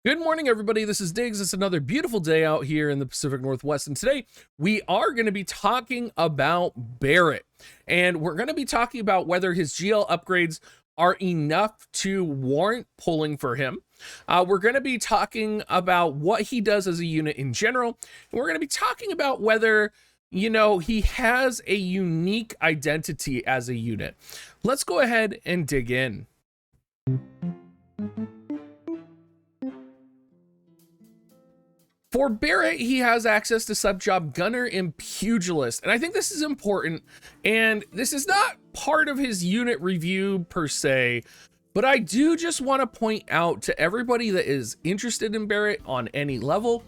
Good morning, everybody. This is Diggs. It's another beautiful day out here in the Pacific Northwest. And today we are going to be talking about Barrett. And we're going to be talking about whether his GL upgrades are enough to warrant pulling for him. We're going to be talking about what he does as a unit in general. And we're going to be talking about whether, he has a unique identity as a unit. Let's go ahead and dig in. For Barrett, he has access to Subjob, Gunner, and Pugilist. And I think this is important. And this is not part of his unit review per se, but I do just want to point out to everybody that is interested in Barrett on any level,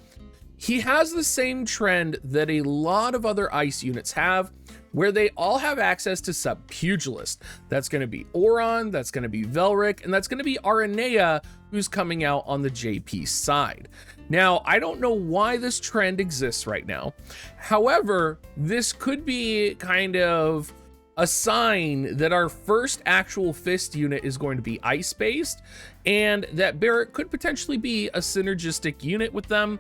he has the same trend that a lot of other ICE units have, where they all have access to Sub-Pugilist. That's going to be Oron, that's going to be Velric, and that's going to be Aranea, who's coming out on the JP side. Now, I don't know why this trend exists right now. However, this could be kind of a sign that our first actual fist unit is going to be ice-based, and that Barrett could potentially be a synergistic unit with them.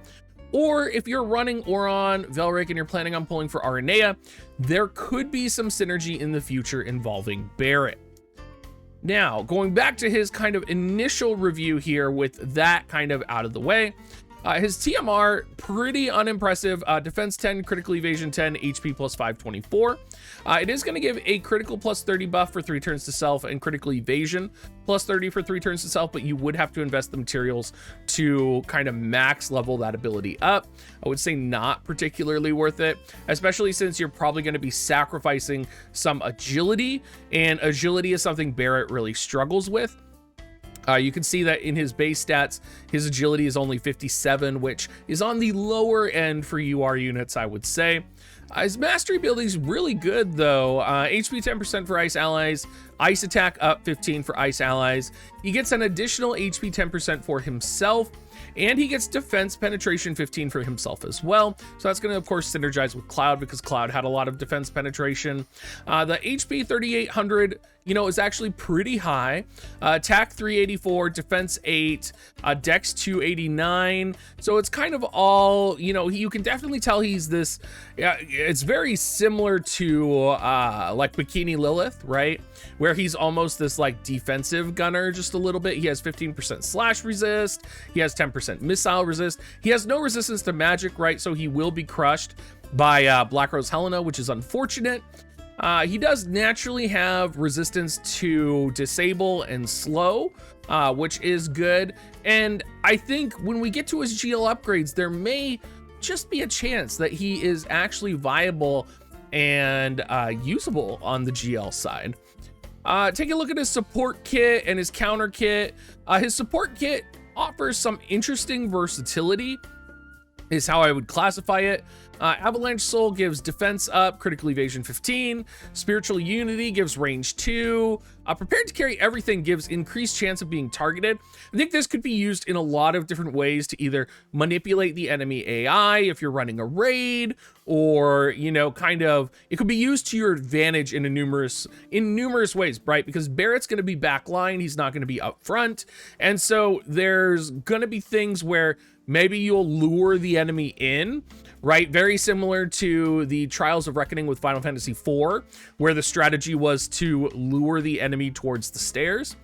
Or if you're running Oron, Velric, and you're planning on pulling for Aranea, there could be some synergy in the future involving Barrett. Now, going back to his kind of initial review here with that kind of out of the way, his TMR, pretty unimpressive. Defense 10, critical evasion 10, HP plus 524. It is going to give a critical plus 30 buff for 3 turns to self and critical evasion plus 30 for 3 turns to self, but you would have to invest the materials to kind of max level that ability up. I would say not particularly worth it, especially since you're probably going to be sacrificing some agility, and agility is something Barrett really struggles with. You can see that in his base stats, his agility is only 57, which is on the lower end for UR units, I would say. His mastery ability is really good, though. HP 10% for ice allies, ice attack up 15 for ice allies. He gets an additional HP 10% for himself, and he gets defense penetration 15 for himself as well. So that's going to, of course, synergize with Cloud, because Cloud had a lot of defense penetration. The HP 3800, is actually pretty high. Attack 384, defense 8, dex 289. So it's kind of all, you can definitely tell he's this, it's very similar to like Bikini Lilith, right? Where he's almost this like defensive gunner just a little bit. He has 15% slash resist. He has 10% missile resist. He has no resistance to magic, right? So he will be crushed by Black Rose Helena, which is unfortunate. He does naturally have resistance to disable and slow, which is good. And I think when we get to his GL upgrades, there may just be a chance that he is actually viable and usable on the GL side. Take a look at his support kit and his counter kit. His support kit offers some interesting versatility, is how I would classify it. Avalanche Soul gives defense up, critical evasion 15. Spiritual Unity gives range 2. Prepared to Carry Everything gives increased chance of being targeted. I think this could be used in a lot of different ways to either manipulate the enemy AI if you're running a raid, or, it could be used to your advantage in numerous ways, right? Because Barrett's going to be backline, he's not going to be up front. And so there's going to be things where maybe you'll lure the enemy in, right? Very similar to the Trials of Reckoning with Final Fantasy IV, where the strategy was to lure the enemy towards the stairs.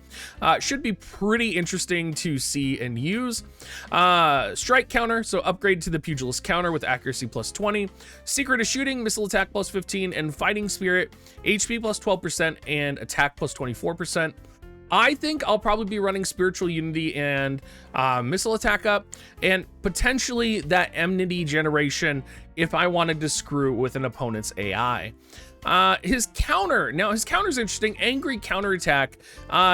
Should be pretty interesting to see and use. Strike counter, so upgrade to the Pugilist counter with accuracy plus 20. Secret of Shooting, missile attack plus 15, and Fighting Spirit, HP plus 12% and attack plus 24%. I think I'll probably be running Spiritual Unity and missile attack up, and potentially that enmity generation if I wanted to screw with an opponent's AI. His counter, now his counter is interesting. Angry Counterattack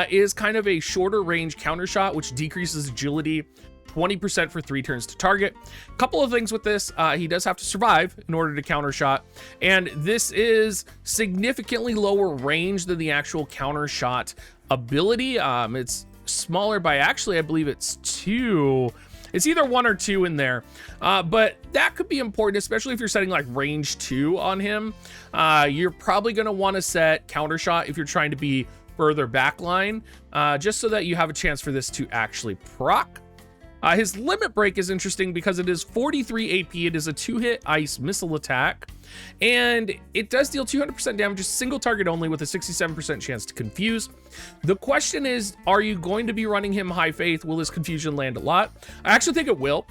is kind of a shorter range counter shot, which decreases agility 20% for 3 turns to target. A couple of things with this, he does have to survive in order to counter shot, and this is significantly lower range than the actual counter shot ability. It's smaller by, actually, I believe it's 2. It's either 1 or 2 in there, but that could be important, especially if you're setting like range 2 on him. You're probably going to want to set counter shot if you're trying to be further backline, just so that you have a chance for this to actually proc. His limit break is interesting because it is 43 AP. It is a 2-hit ice missile attack, and it does deal 200% damage, just single target only, with a 67% chance to confuse. The question is, are you going to be running him high faith? Will his confusion land a lot? I actually think it will.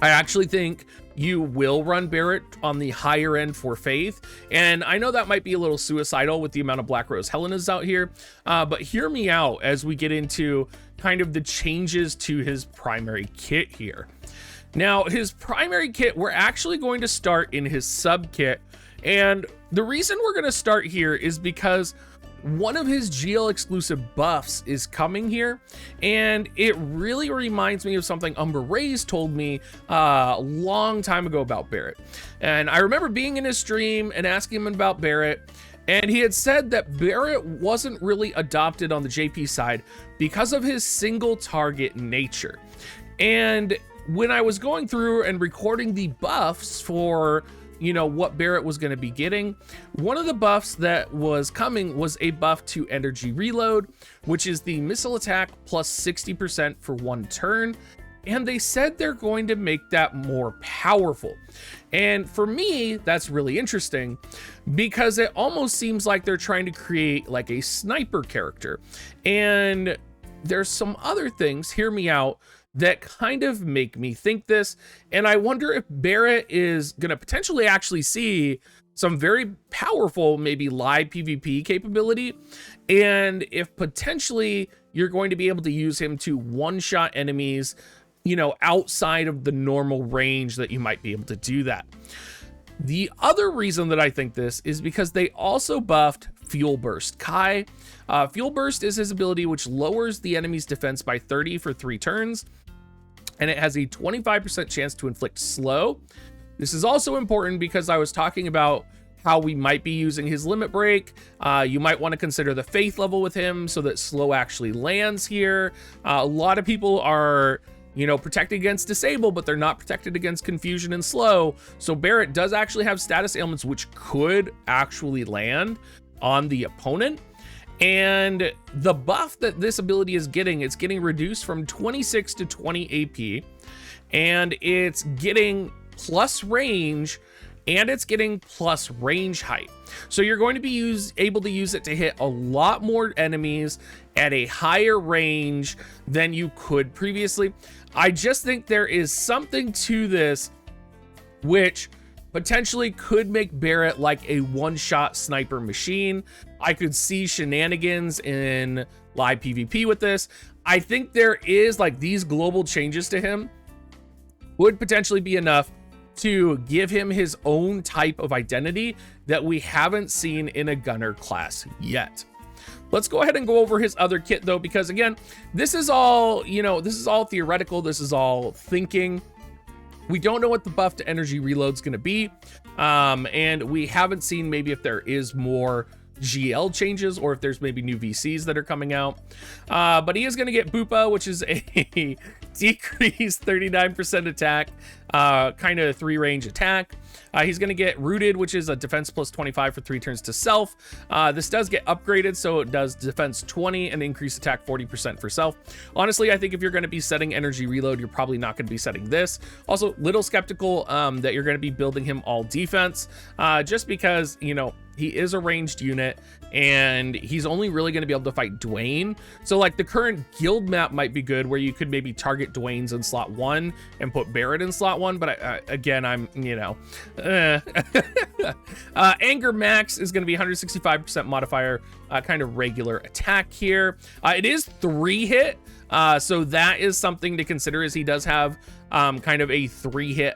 I actually think you will run Barrett on the higher end for faith. And I know that might be a little suicidal with the amount of Black Rose Helenas out here, but hear me out as we get into kind of the changes to his primary kit here. Now, his primary kit, we're actually going to start in his sub kit. And the reason we're going to start here is because one of his GL exclusive buffs is coming here, and it really reminds me of something Umbra Rays told me a long time ago about Barrett. And I remember being in his stream and asking him about Barrett, and he had said that Barrett wasn't really adopted on the JP side because of his single target nature. And when I was going through and recording the buffs for, you know, what Barrett was going to be getting, one of the buffs that was coming was a buff to energy reload, which is the missile attack plus 60% for 1 turn. And they said they're going to make that more powerful. And for me, that's really interesting because it almost seems like they're trying to create like a sniper character. And there's some other things, hear me out, that kind of make me think this. And I wonder if Barrett is going to potentially actually see some very powerful, maybe live PvP capability. And if potentially you're going to be able to use him to one-shot enemies, you know, outside of the normal range that you might be able to do that. The other reason that I think this is because they also buffed Fuel Burst Kai. Fuel Burst is his ability which lowers the enemy's defense by 30 for 3 turns. And it has a 25% chance to inflict slow. This is also important because I was talking about how we might be using his limit break. You might want to consider the faith level with him so that slow actually lands here. A lot of people are, you know, protected against disable, but they're not protected against confusion and slow. So Barrett does actually have status ailments which could actually land on the opponent. And the buff that this ability is getting, it's getting reduced from 26 to 20 AP, and it's getting plus range, and it's getting plus range height. So you're going to be able to use it to hit a lot more enemies at a higher range than you could previously. I just think there is something to this which potentially could make Barrett like a one-shot sniper machine. I could see shenanigans in live PvP with this. I think there is like these global changes to him would potentially be enough to give him his own type of identity that we haven't seen in a gunner class yet. Let's go ahead and go over his other kit though, because again, this is all, you know, this is all theoretical. This is all thinking. We don't know what the buff to energy reload is going to be. And we haven't seen maybe if there is more GL changes or if there's maybe new VCs that are coming out. But he is going to get Bupa, which is a decreased 39% attack, kind of 3-range attack. He's going to get Rooted, which is a defense plus 25 for 3 turns to self. This does get upgraded, so it does defense 20 and increase attack 40% for self. Honestly, I think if you're going to be setting energy reload, you're probably not going to be setting this. Also, little skeptical that you're going to be building him all defense, just because, you know, he is a ranged unit and he's only really going to be able to fight Dwayne. So like the current guild map might be good where you could maybe target Dwayne's in slot 1 and put Barrett in slot 1. But again, I'm, you know, Anger Max is going to be 165% modifier, kind of regular attack here. It is 3-hit. So that is something to consider, as he does have kind of a 3-hit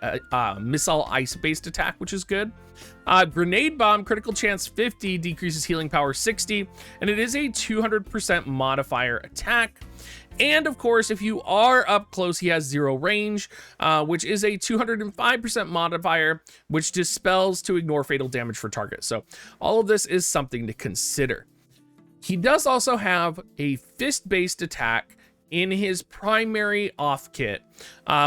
missile ice-based attack, which is good. Grenade Bomb, critical chance 50, decreases healing power 60, and it is a 200% modifier attack. And of course, if you are up close, he has 0 range, which is a 205% modifier, which dispels to ignore fatal damage for target. So all of this is something to consider. He does also have a fist-based attack in his primary off kit,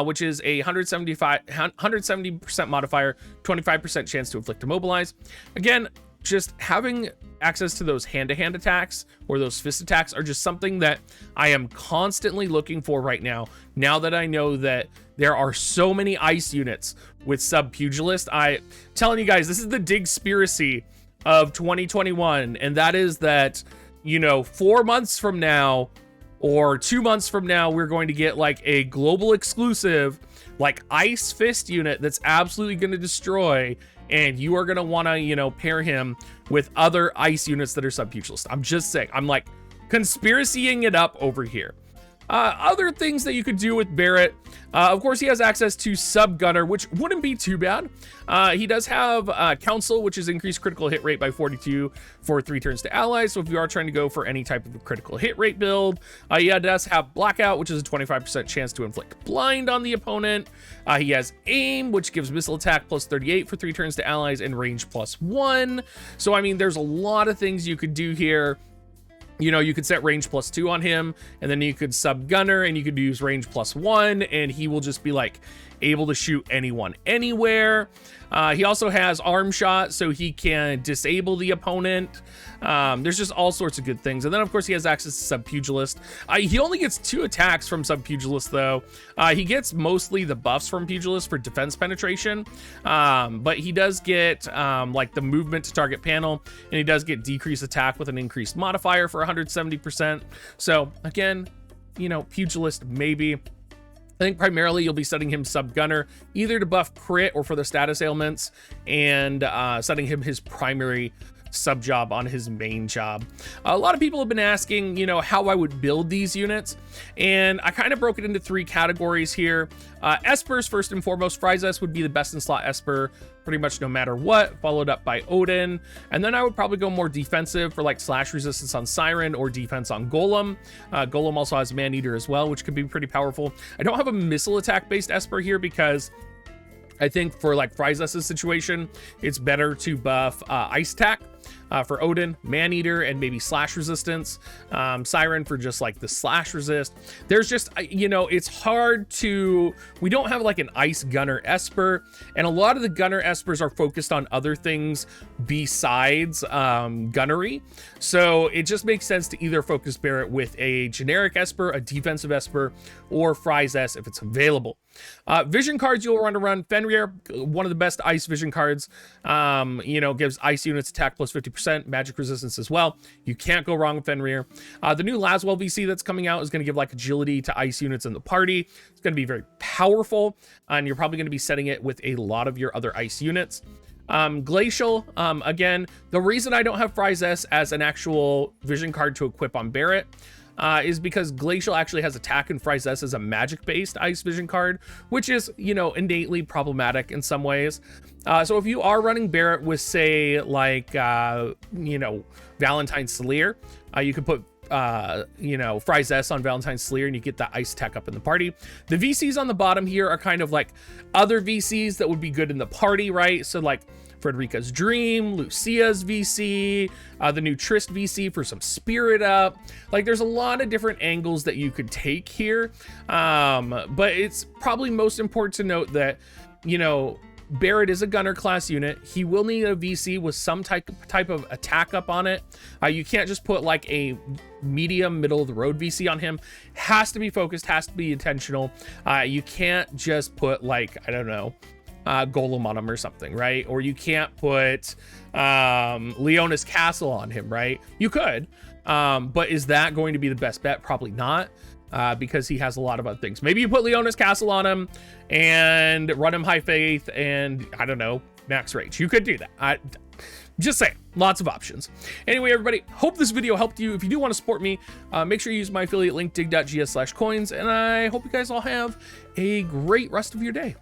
which is a 170% modifier, 25% chance to inflict immobilize. Again, just having access to those hand-to-hand attacks or those fist attacks are just something that I am constantly looking for right now. Now that I know that there are so many ice units with sub pugilist, I telling you guys, this is the digspiracy of 2021, and that is that, you know, 4 months from now or 2 months from now, we're going to get like a global exclusive, like ice fist unit that's absolutely going to destroy, and you are going to want to, you know, pair him with other ice units that are sub pugilist. I'm just saying, I'm like conspiracying it up over here. Other things that you could do with Barrett, of course, he has access to Sub Gunner, which wouldn't be too bad. He does have Council, which is increased critical hit rate by 42 for 3 turns to allies. So if you are trying to go for any type of a critical hit rate build, he does have Blackout, which is a 25% chance to inflict blind on the opponent. He has Aim, which gives missile attack plus 38 for 3 turns to allies and range plus 1. So, I mean, there's a lot of things you could do here. You know, you could set range plus 2 on him, and then you could sub gunner and you could use range plus 1, and he will just be like able to shoot anyone anywhere. He also has arm shot, so he can disable the opponent. There's just all sorts of good things. And then of course he has access to sub pugilist. He only gets 2 attacks from sub pugilist though. He gets mostly the buffs from pugilist for defense penetration, but he does get like the movement to target panel, and he does get decreased attack with an increased modifier for 170%. So again, you know, pugilist maybe. I think primarily you'll be setting him sub gunner either to buff crit or for the status ailments, and setting him his primary sub job on his main job. A lot of people have been asking, you know, how I would build these units, and I kind of broke it into 3 categories here. Espers, first and foremost. Frysess would be the best in slot Esper pretty much no matter what, followed up by Odin, and then I would probably go more defensive for like slash resistance on Siren or defense on Golem. Golem also has Man-Eater as well, which could be pretty powerful. I don't have a missile attack based Esper here because I think for like Frysess's situation, it's better to buff Ice Attack for Odin, Man-Eater, and maybe slash resistance. Siren for just like the slash resist. There's just, you know, it's hard to, we don't have like an ice gunner Esper, and a lot of the gunner Espers are focused on other things besides gunnery. So it just makes sense to either focus Barrett with a generic Esper, a defensive Esper, or Frysess if it's available. Vision cards you'll want to run. Fenrir, one of the best ice vision cards, you know, gives ice units attack plus 50%, magic resistance as well. You can't go wrong with Fenrir. The new Laswell VC that's coming out is going to give like agility to ice units in the party. It's going to be very powerful, and you're probably going to be setting it with a lot of your other ice units. Glacial, again, the reason I don't have Frysess as an actual vision card to equip on Barrett is because Glacial actually has attack, and Frysess is a magic-based ice vision card, which is, you know, innately problematic in some ways. So if you are running Barrett with, say, like, you know, Valentine Sleer, you could put, you know, Frysess on Valentine Sleer, and you get that ice tech up in the party. The VCs on the bottom here are kind of like other VCs that would be good in the party, right? So like Frederica's Dream, Lucia's VC, the new Trist VC for some spirit up. Like there's a lot of different angles that you could take here. But it's probably most important to note that, you know, Barrett is a gunner class unit. He will need a VC with some type of attack up on it. You can't just put like a medium middle of the road VC on him. Has to be focused, has to be intentional. You can't just put like, I don't know, Golem on him or something, right? Or you can't put Leona's Castle on him, right? You could, but is that going to be the best bet? Probably not. Because he has a lot of other things. Maybe you put Leona's Castle on him and run him High Faith and, I don't know, Max Rage. You could do that. Just saying, lots of options. Anyway, everybody, hope this video helped you. If you do want to support me, make sure you use my affiliate link, dig.gs/coins, and I hope you guys all have a great rest of your day.